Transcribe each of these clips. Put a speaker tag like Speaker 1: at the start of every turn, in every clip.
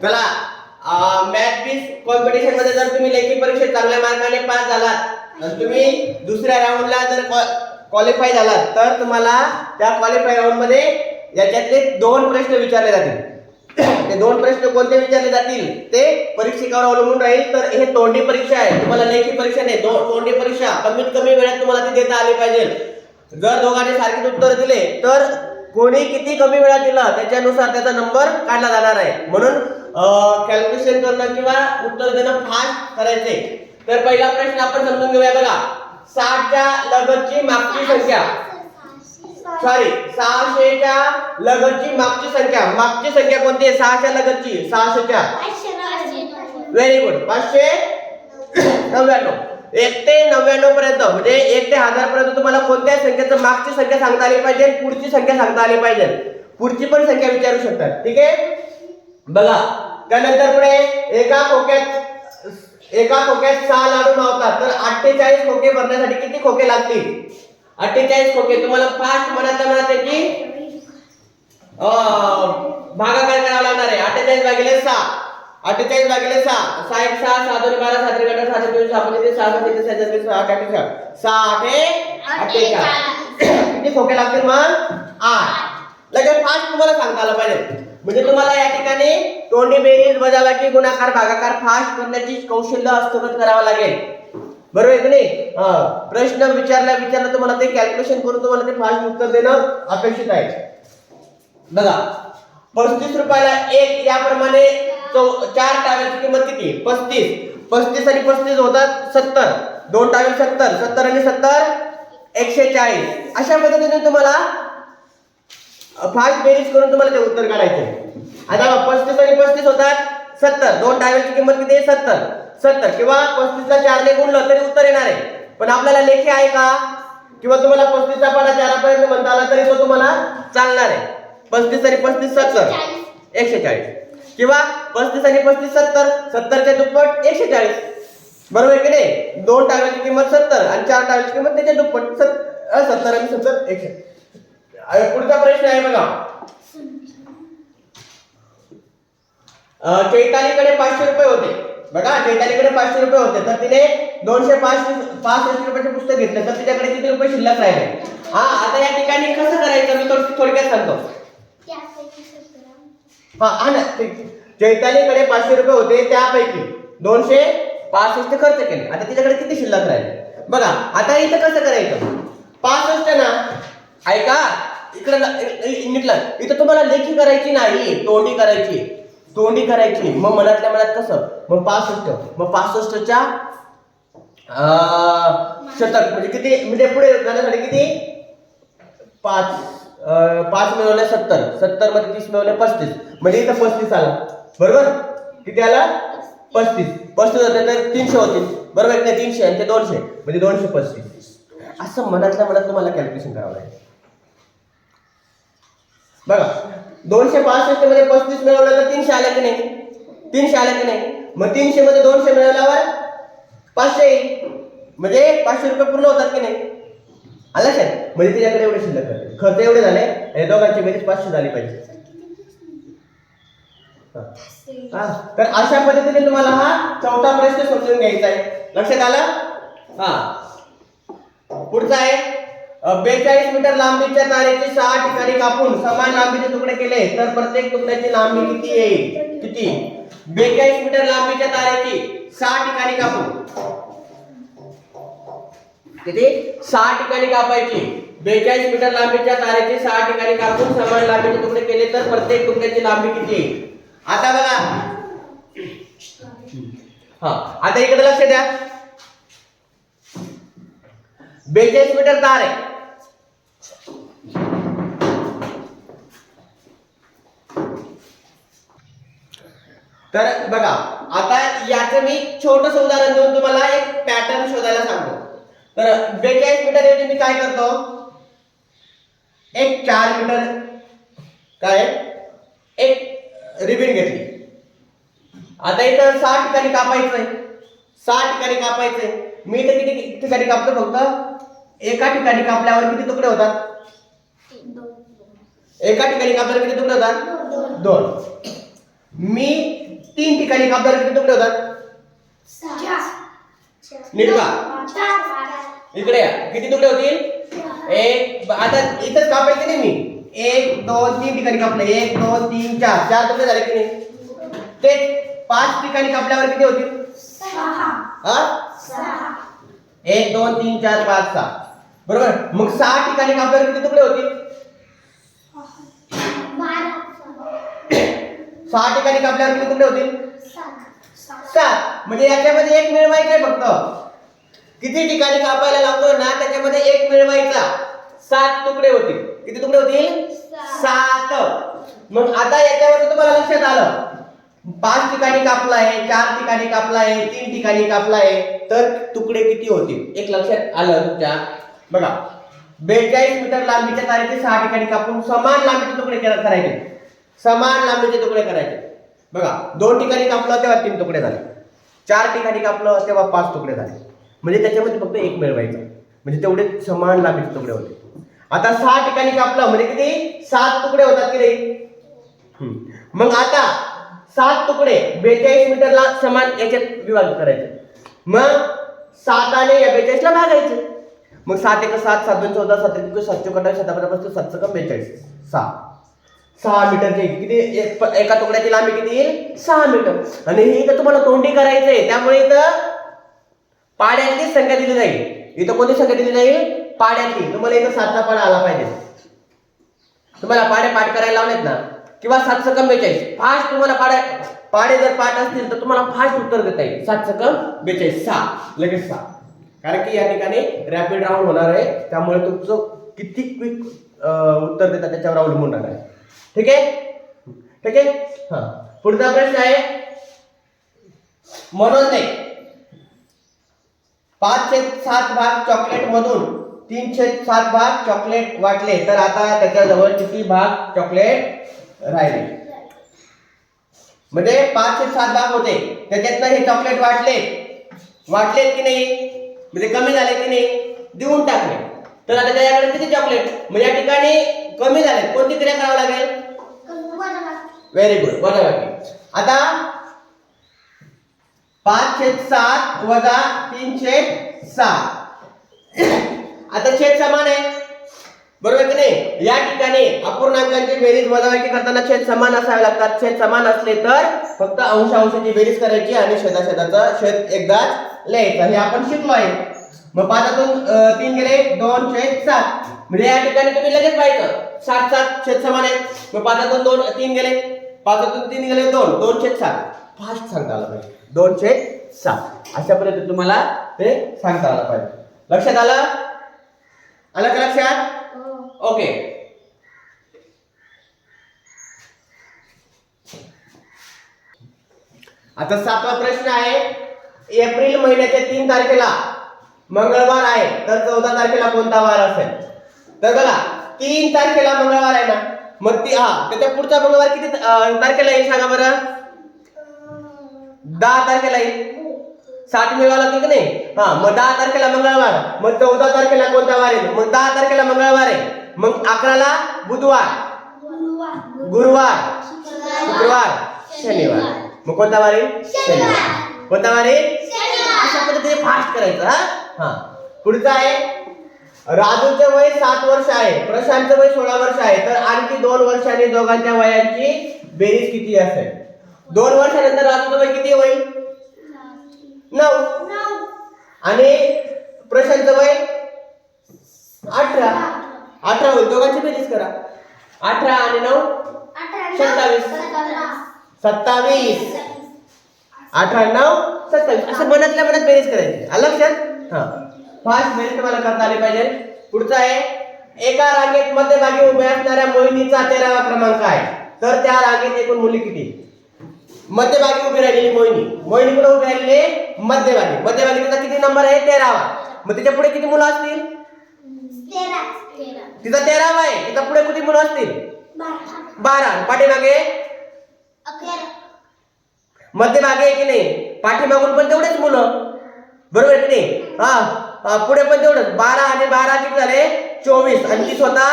Speaker 1: चला math quiz competition मध्ये जर तुम्ही लेखी परीक्षेत चांगल्या मार्काने पास झालात आणि तुम्ही दुसऱ्या राऊंडला जर क्वालिफाय झालात तर तुम्हाला त्या क्वालिफाय राऊंड मध्ये याच्यातले 2 प्रश्न विचारले जातील. ते 2 प्रश्न कोणते विचारले जातील ते परीक्षेवर अवलंबून राहील. तर हे तोंडी परीक्षा आहे, तुम्हाला लेखी परीक्षा नाही, तोंडी परीक्षा. कमीत कमी वेळात तुम्हाला ती देता आली पाहिजे. जर दोघांनी सारखीच उत्तर दिले तर कोणी किती कमी वेळात दिला त्याच्यानुसार त्याचा नंबर काढला जाणार आहे. म्हणून कॅल्क्युलेशन करणं किंवा उत्तर देणं फास्ट करायचे. तर पहिला प्रश्न आपण समजून घेऊया बघा. 60 च्या लगतची मागची संख्या, सॉरी 600 च्या लगतची मागची संख्या. मागची संख्या कोणती आहे? 6 च्या लगतची. 600 च्या व्हेरी गुड. 599. 1 ते 99 पर्यंत म्हणजे 1 ते 1000 पर्यंत तुम्हाला कोणत्या संख्येचं मागची संख्या सांगता आली पाहिजे, पुढची संख्या सांगता आली पाहिजे. पुढची पण संख्या विचारू शकतात. ठीक आहे बघा. त्यानंतर पुढे एका खोक्यात 6 लाडू मावतात तर 48 खोके भरण्यासाठी किती खोके लागतील? 48 खोके. तुम्हाला फास्ट मनातल्या मनात त्याची भागाकार करावा लागणार आहे. 48 भागिले 6. 48 भागिले 6. 6 1 6 6 2 12 7 3 8 7 2 6 5 6 7 3 7 3 8 8 6 8 किती खोके लागतील मग? 8. लगेच फास्ट तुम्हाला सांगता आलं पाहिजे. म्हणजे तुम्हाला या ठिकाणी तोंडी बेरीज वजाबाकी गुणाकार भागाकार फास्ट करण्याची कौशल्य हस्तगत करावं लागेल. बरोबर आहे की नाही? प्रश्न विचारला तुम्हाला ते कॅल्क्युलेशन करून तुम्हाला ते फास्ट उत्तर देणं अपेक्षित आहे. बघा 35 रुपयाला 1 याप्रमाणे 4 टावेलची किंमत किती? 35. 35 आणि 35 होतात 70. 2 टावेल 70. 70 आणि 70 140. अशा पद्धतीने तुम्हाला फास्ट बेरीज करून तुम्हाला ते उत्तर काढायचे. आता 35 आणि 35 होतात 70. 2 टावेलची किंमत किती आहे? 70. 70 किंवा 35 ला 4 ने गुणलं तरी उत्तर येणार आहे. पण आपल्याला लेखी आहे का? किंवा तुम्हाला 35 चा पाढा 4 पर्यंत म्हणता आला तरी तो तुम्हाला चालणार आहे. 35 आणि 35 70 140 किंवा 35 आणि 35 70. 70 च्या दुप्पट 140. बरोबर आहे की नाही? 2 टावेलची किंमत 70 आणि 4 टावेलची किंमत त्याच्या दुप्पट 70 आणि 70 140. पुढचा प्रश्न आहे बघा. चैतालीकडे 500 रुपये होते. बघा चैतालीकडे 500 रुपये होते तर तिने 265 रुपयाचे पुस्तक घेतले तर तिच्याकडे किती रुपये शिल्लक राहिले? आता या ठिकाणी कसं करायचं मी थोडक्यात सांगतो. चैतालीकडे 500 रुपये होते त्यापैकी 265 खर्च केले. आता तिच्याकडे किती शिल्लक राहिले? बघा आता इथं कसं करायचं? 65 ना, ऐका इकडे नीटला. इथं तुम्हाला लेखी करायची नाही, तोंडी करायची. मग मनातल्या मनात कसं? मग 65. मग 65 च्या शतक म्हणजे किती? म्हणजे पुढे जाण्यासाठी किती? 5 मिळवले 70. 70 मध्ये 30 मिळवले 35. म्हणजे इथं 35 आला. बरोबर? किती आला? 35. 35 होते तर 300 होतील. बरोबर नाही? 300 आणि ते 200 म्हणजे 235. असं मनातल्या मनात तुम्हाला कॅल्क्युलेशन करावं लागेल. बघा 265 मध्ये 35 मिळवलं तर 300 आलं की नाही? 300 आलं की नाही? मग 300 मध्ये 200 मिळवल्यावर 500 येईल. म्हणजे 500 रुपये पूर्ण होतात की नाही? आलं लक्षात? म्हणजे तिच्याकडे एवढे शिल्लक राहते. खर्च एवढे झाले आणि दोघांची बेरीज 500 झाली पाहिजे. तर अशा पद्धतीने तुम्हाला हा चौथा प्रश्न समजून घ्यायचा आहे. लक्षात आलं? पुढचा आहे 42 मीटर लांबीच्या तारेचे 6 ठिकाणी कापून समान लांबीचे तुकडे केले तर प्रत्येक तुकड्याची लांबी किती येईल? किती? 42 मीटर लांबीच्या तारेची 6 ठिकाणी कापून किती? 6 ठिकाणी कापायची. 42 मीटर लांबीच्या तारेचे 6 ठिकाणी कापून समान लांबीचे तुकडे केले तर प्रत्येक तुकड्याची लांबी किती येईल? आता बघा आता इकडे लक्ष द्या. 42 मीटर तार आहे. तर बघा आता याचं मी छोटस उदाहरण देऊन तुम्हाला एक पॅटर्न शोधायला सांगतो. तर 42 मीटर ऐवजी मी काय करतो? एक 4 मीटर काय एक रिबीन घेतली. आता इथं 6 ठिकाणी कापायचंय. 6 ठिकाणी कापायचंय. मी इथे किती ठिकाणी कापतो? फक्त एका ठिकाणी कापल्यावर किती तुकडे होतात? 2. एका ठिकाणी कापल्यावर किती तुकडे होतात? 2. मी 3 ठिकाणी कापल्यावर किती तुकडे होतात? नीट का? इकडे या. किती तुकडे होतील? एक. आता इथंच कापायचे नाही मी. 1 2 3 ठिकाणी कापले. 1 2 3 4 4 तुकडे झाले की नाही? ते 5 ठिकाणी कापल्यावर किती होतील? 6. 1 2 3 4 5 6. बरोबर. मग 6 ठिकाणी कापल्यावर किती तुकडे होतील? 6 ठिकाणी कापल्यावर किती तुकडे होतील? 7. म्हणजे याच्यामध्ये एक मिळवायचं आहे फक्त. किती ठिकाणी कापायला लावतो ना त्याच्यामध्ये एक मिळवायचा. 7 तुकडे होतील. किती तुकडे होतील? 7. मग आता याच्यावर तुम्हाला लक्षात आलं 5 ठिकाणी कापला आहे, 4 ठिकाणी कापला आहे, 3 ठिकाणी कापला आहे, तर तुकडे किती होतील? एक लक्षात आलं तुमच्या. बघा 42 मीटर लांबीच्या तारेचे 6 ठिकाणी कापून समान लांबीचे तुकडे करायचे. समान लांबीचे तुकडे करायचे. बघा 2 ठिकाणी कापलं तेव्हा 3 तुकडे झाले. 4 ठिकाणी कापलं तेव्हा 5 तुकडे झाले. म्हणजे त्याच्यामध्ये फक्त एक मिळवायचं. म्हणजे तेवढे समान लांबीचे तुकडे होते. आता 6 ठिकाणी कापलं म्हणजे किती? 7 तुकडे होतात की नाही? मग आता 7 तुकडे 42 मीटरला समान याच्यात विभाग करायचे. मग 7 आणि या 42 ला भागायचे. मग 7 1 7 7 2 14 7 1 7 4 7 7 7 7 42 6 मीटरचे किती? एका तुकड्याची लांबी किती येईल? 6 मीटर. आणि हे इथं तुम्हाला तोंडी करायचंय त्यामुळे इथं पाड्यातली संख्या दिली जाईल. इथं कोणती संख्या दिली जाईल? पाड्यातली. तुम्हाला इथं 7चा पाडा आला पाहिजे. तुम्हाला पाडे पाठ करायला लावलेत ना किंवा 7 × 42 फास्ट तुम्हाला पाडे जर पाठ असतील तर तुम्हाला फास्ट उत्तर देता येईल. 7 × 42 6 लगेच 6. कारण की या ठिकाणी रॅपिड राऊंड होणार आहे त्यामुळे तुमचं किती क्विक उत्तर देतात त्याच्यावर अवलंबून राहणार आहे. ठीक आहे? ठीक आहे. हा पुढचा प्रश्न आहे मनोजने 5/7 भाग चॉकलेट मधून 3/7 भाग चॉकलेट वाटले तर आता त्याच्याजवळ किती भाग चॉकलेट राहिले? म्हणजे 5/7 भाग होते त्याच्यातनं हे चॉकलेट वाटलेत की नाही? म्हणजे कमी झाले की नाही? देऊन टाकले. तर आता त्याच्याकडे किती चॉकलेट? म्हणजे या ठिकाणी कमी झाले. कोणती क्रिया करावी लागेल? Very good. वजाबाकी. आता 5/7 वजा 3/7. आता छेद समान आहे बरोबर की नाही? या ठिकाणी अपूर्णांकांची बेरीज वजाबाकी करताना छेद समान असावे लागतात. छेद समान असले तर फक्त अंशांशाची बेरीज करायची आणि छेदाचा छेद एकदाच लिहायचा. हे आपण शिकलो आहे. मग 5तून 3 गेले 2/7. म्हणजे या ठिकाणी तुम्ही लगेच पाहायचं 7 छेद समान आहे. मग 5तून 3 गेले 5तून 3 गेले 2/7. फास्ट सांगता आलं पाहिजे. 2/7 अशा पद्धतीने तुम्हाला ते सांगता आलं पाहिजे. लक्षात आलं? आलं का लक्षात? ओके. आता 7वा प्रश्न आहे. एप्रिल महिन्याच्या 3 तारखेला मंगळवार आहे तर 14 तारखेला कोणता वार असेल? तर बघा 3 तारखेला मंगळवार आहे ना मग त्याच्या पुढचा मंगळवार किती तारखेला येईल सांगा बरं? 10 तारखेला येईल. 7 मिळवायला लागेल की नाही? मग 10 तारखेला मंगळवार. मग 14 तारखेला कोणता वार येईल? मग 10 तारखेला मंगळवार आहे. मग 11ला बुधवार, गुरुवार, शुक्रवार, शनिवार. मग कोणता वार येईल? शनिवार. कोणता वार येईल? अशा पद्धतीने फास्ट करायचं. पुढचा आहे राजूचं वय 7 वर्ष आहे, प्रशांतचं वय 16 वर्ष आहे तर आणखी 2 वर्षांनी दोघांच्या वयांची बेरीज किती असेल? 2 वर्षानंतर राजूचं वय किती होईल? 9. आणि प्रशांतचं वय 18 होईल. दोघांची बेरीज करा. 18 आणि 9 27. 18 9 27 असं मनातल्या मनात बेरीज करायची. आलं लक्षात? फास्ट बेरीज तुम्हाला करता आली पाहिजे. पुढचा आहे एका रांगेत मध्यभागी उभ्या असणाऱ्या मोहिनीचा 13वा क्रमांक आहे तर त्या रांगेत एकूण मुली किती? मध्यभागी उभी राहिलेली मोहिनी कुठे उभी राहिलेली? मध्यभागी तिचा किती नंबर आहे? 13वा. मग तिच्या पुढे किती मुलं असतील? 13. तिचा 13वा आहे. तिचा पुढे किती मुलं असतील? 12. पाठीमागे
Speaker 2: 11.
Speaker 1: मध्यभागी आहे की नाही? पाठीमागून पण तेवढेच मुलं बरोबर की नाही? पुढे पण तेवढंच. 12 आणि 12 किती झाले? 24. आणि ती स्वतः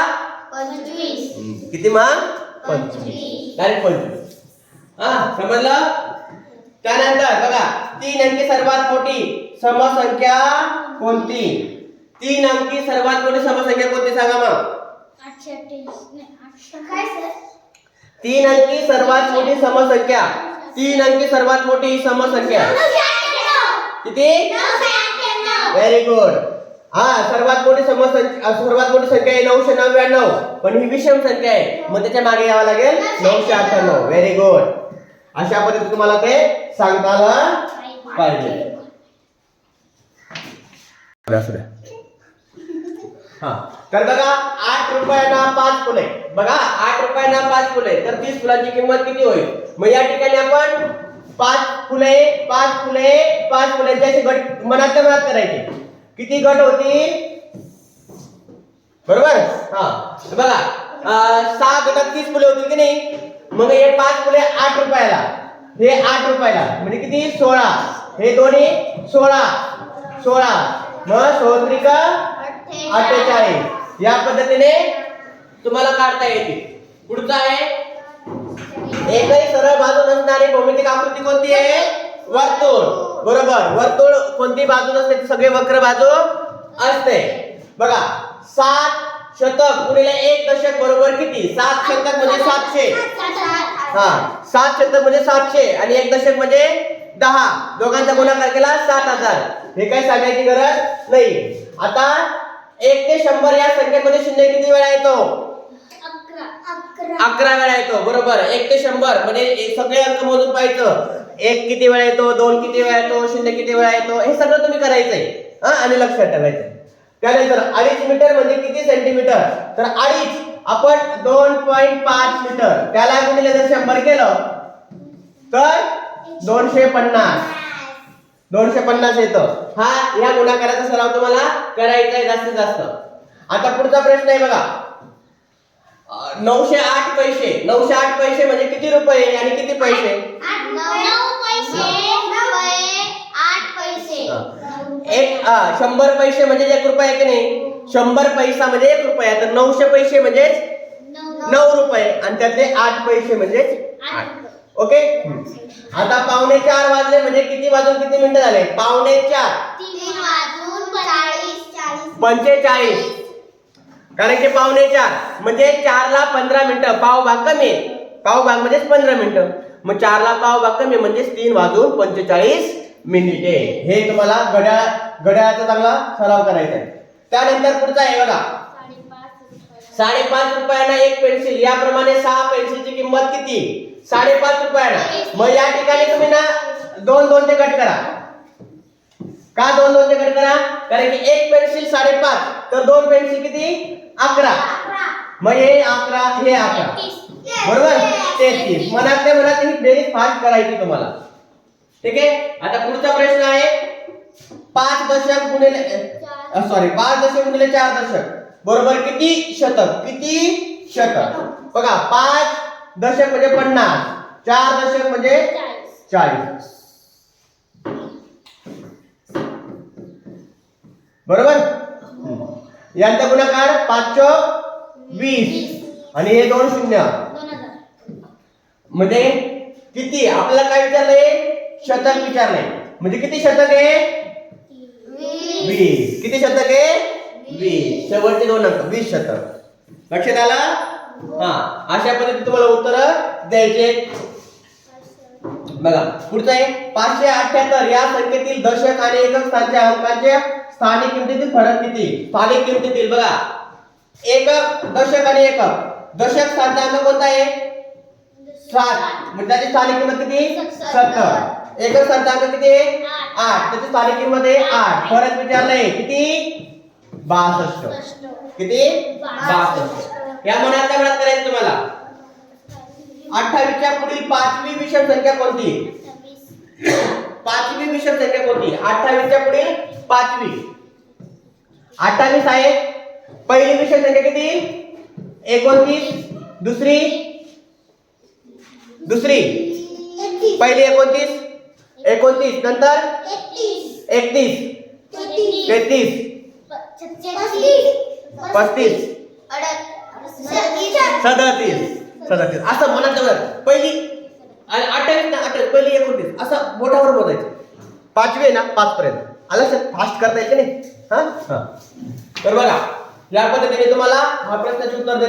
Speaker 2: 25.
Speaker 1: किती मग? 25. डायरेक्ट 25. समजलं? त्यानंतर बघा 3 अंकी सर्वात मोठी समसंख्या कोणती? 3 अंकी सर्वात मोठी समसंख्या कोणती सांगा मग? 3 अंकी सर्वात मोठी समसंख्या, 3 अंकी सर्वात मोठी समसंख्या किती? Very good. सर्वात मोठी सर्वात मोठी संख्या आहे 999, पण ही विषम संख्या आहे, मग त्याच्या मागे यावं लागेल 998. Very good. अशा पद्धतीने तुम्हाला ते सांगता आलं पाहिजे. तर बघा 8 रुपयांना 5 फुले. बघा 8 रुपयांना 5 फुले, तर 30 फुलांची किंमत किती होईल? मग या ठिकाणी आपण 5 फुले 5 फुले 5 फुलांचे असे गट मनातल्या मनात करायचे. किती गट होतील? बरोबर. बघा 6 गटात 30 फुले होतील की नाही? मग हे 5 फुले 8 रुपयाला, हे 8 रुपयाला म्हणजे किती? 16. हे दोन्ही 16 16. मग 48. या पद्धतीने तुम्हाला काढता येते. पुढचा आहे एकही सरळ बाजू नसणारी भौमितिक आकृती कोणती आहे? वर्तुळ. बरोबर. वर्तुळ कोणती बाजू नसते, सगळे वक्र बाजू असते. बघा 7 शतक गुणिले 1 दशक बरोबर किती? 7 शतक म्हणजे 700. 7 शतक म्हणजे 700 आणि 1 दशक म्हणजे 10. दोघांचा गुणाकार केला 7000. हे काही सांगायची गरज नाही. आता 1 ते 100 या संख्येमध्ये शून्य किती वेळा येतो? 11 वेळा येतो. बरोबर. 1 ते 100 म्हणजे सगळे अंक मोजून पाहायचं. 1 किती वेळा येतो, 2 किती वेळा येतो, 0 किती वेळा येतो, हे सगळं तुम्ही करायचंय आणि लक्षात ठेवायचं. त्यानंतर 2.5 मीटर म्हणजे किती सेंटीमीटर? तर 2.5 आपण 2.5 मीटर, त्याला गुणिले जर 100 केलं तर 250 येतं. या गुणाकाराचा सराव तुम्हाला करायचा आहे जास्तीत जास्त. आता पुढचा प्रश्न आहे बघा 908 पैसे. 908 पैसे म्हणजे किती रुपये आणि किती पैसे? 100 पैसे म्हणजे 1 रुपया आहे की नाही? 100 पैसा म्हणजे 1 रुपया, तर 900 पैसे म्हणजे 9 रुपये आणि त्यातले 8 पैसे म्हणजे 8. ओके. आता 3:45 वाजले म्हणजे किती वाजून किती मिनिटं झाले? 3:45 45. कारण की 3:45 म्हणजे 4 ला 15 मिनिटं, पाव भाग कमी, पाव भाग म्हणजे 15 मिनिटं, मग 4 ला पाव भाग कमी म्हणजे 3:45 मिनिटे. हे तुम्हाला घड्याळाचा चांगला सराव करायचा आहे. त्यानंतर पुढचा आहे बघा 5.5 रुपयांना 1 पेन्सिल. याप्रमाणे 6 पेन्सिलची किंमत किती? 5.5 रुपयांना. मग या ठिकाणी तुम्ही ना 2 चे गट करा. का 2 चे गट करा? कारण की 1 पेन्सिल 5.5 तर 2 पेन्सिल किती? 11. मग हे 11 हे 11. बरोबर. 33. मनातल्या मनात ही बेरीज फास्ट करायची तुम्हाला. ठीक आहे. आता पुढचा प्रश्न आहे 5 दशक गुणिले 4 दशक बरोबर किती शतक? किती शतक? बघा 5 दशक म्हणजे 50, 4 दशक म्हणजे 40. बरोबर. यांचा गुणाकार 5 20 आणि हे 2 शून्य म्हणजे किती? आपल्याला काय विचारलंय? शतक विचारलंय. म्हणजे किती शतक आहे? 20. किती शतक आहे? 20. शेवटचे 2 अंक 20 शतक. लक्षात आलं? अशा पद्धतीने तुम्हाला उत्तर द्यायचे. बघा पुढचं आहे 578. या संख्येतील दशक आणि एकक स्थानच्या अंकांच्या स्थानिक किमतीतील फरक किती? स्थानिक किमतीतील बघा एकक, दशक आणि एकक. दशक स्थानचा अंक कोणता आहे? 7 म्हणजे त्याची स्थानिक किंमत किती? 70. एकक स्थानचा अंक किती आहे? 8 त्याची स्थानिक किंमत आहे 8. फरक विचारलाय किती? 62. किती? 62. या मनातल्या मनात करायचं तुम्हाला. 28 च्या पुढील 5वी विषम संख्या कोणती? 5वी विषम संख्या कोणती? 28 च्या पुढील 5वी. 28 आहे. पहिली विषम संख्या किती? 29. दुसरी पहिली 29 नंतर 31 33 35 37 असं म्हणत पहिली आणि 28 ना 28 पहिली 29 असं बोटावर मोजायचं. 5वी आहे ना 5 पर्यंत. आलं सर फास्ट करता येते नाही. हा तर बघा या पद्धतीने तुम्हाला हा प्रश्नाचे उत्तर